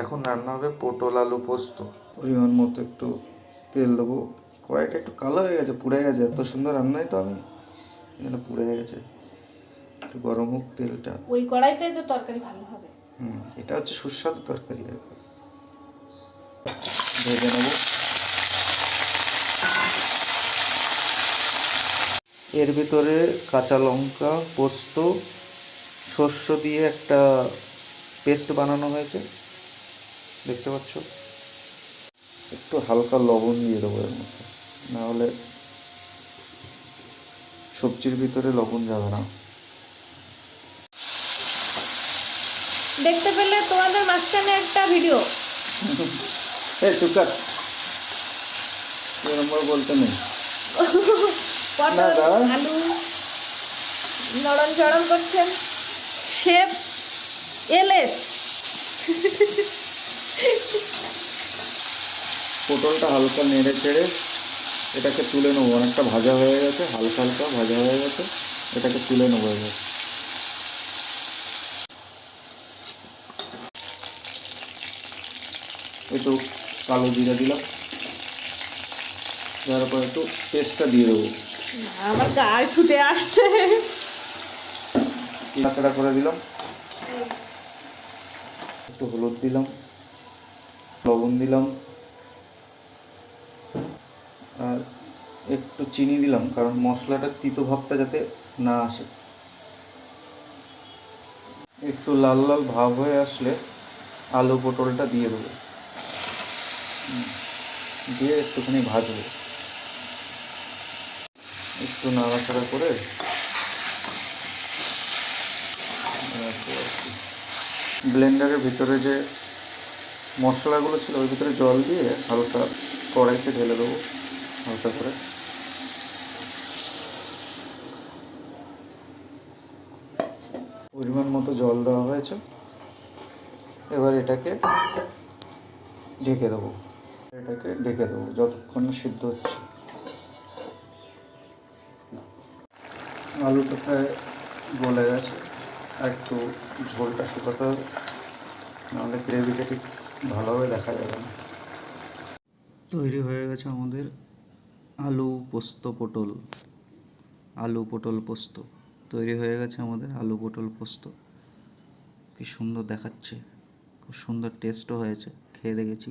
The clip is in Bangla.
এখন রান্না হবে পটল আলু পোস্ত। পরিমাণ মতো একটু তেল দেবো। কড়াইটা একটু কালো হয়ে গেছে, পুড়ে গেছে। এত সুন্দর রান্নাই তো আমি, এখানে পুড়ে গেছে। একটু গরম হোক তেলটা। ওই কড়াইতে তো তরকারি ভালো হবে। এটা হচ্ছে সুস্বাদু তরকারি। ভেজে নেবো। এর ভিতরে কাঁচা লঙ্কা, পোস্ত, শস্য দিয়ে একটা পেস্ট বানানো হয়েছে, দেখতে পাচ্ছ। একটু হালকা লবণ দিয়ে দেবো এর মধ্যে, নাহলে সবজির ভিতরে লবণ যাবে না। দেখতে পেলে তোমাদের মাঝখানে একটা ভিডিও। চুকার নম্বর বলতে নেই। পটল আলু নরম চড়ম করছেন শেফ এলএস। পটলটা হালকা নেড়ে চেড়ে এটাকে তুলে নেবো। অনেকটা ভাজা হয়ে গেছে, হালকা হালকা ভাজা হয়ে গেছে। এটাকে তুলে নেবো এবার। একটু কালো জিরা দিলাম, দেওয়ার পর একটু পেস্টটা দিয়ে দেবো। আমার গায়ে ছুটে আসছে। নাড়াচাড়া করে দিলাম, একটু হলুদ দিলাম, লবণ দিলাম, আর একটু চিনি দিলাম, কারণ মশলাটার তিতো ভাবটা যাতে না আসে। একটু লাল লাল ভাব হয়ে আসলে আলু পটলটা দিয়ে দেবো, দিয়ে একটুখানি ভাজবো। একটু নাড়াচাড়া করে ব্লেন্ডারের ভিতরে যে মশলাগুলো ছিল ওর ভিতরে জল দিয়ে হালকা কড়াইতে ঢেলে দেবো, হালকা করে। পরিমাণ মতো জল দেওয়া হয়েছে। এবার এটাকে ঢেকে দেবো, যতক্ষণ না সিদ্ধ হচ্ছে। আলুটা প্রায় গলে গেছে, আর একটু ঝোলটা শুকাতে হবে, নাহলে গ্রেভিটা ঠিক ভালোভাবে দেখা যাবে না। তৈরি হয়ে গেছে আমাদের আলু পোস্ত পটল, আলু পটল পোস্ত তৈরি হয়ে গেছে আমাদের আলু পটল পোস্ত। কি সুন্দর দেখাচ্ছে, খুব সুন্দর টেস্টও হয়েছে, খেয়ে দেখেছি।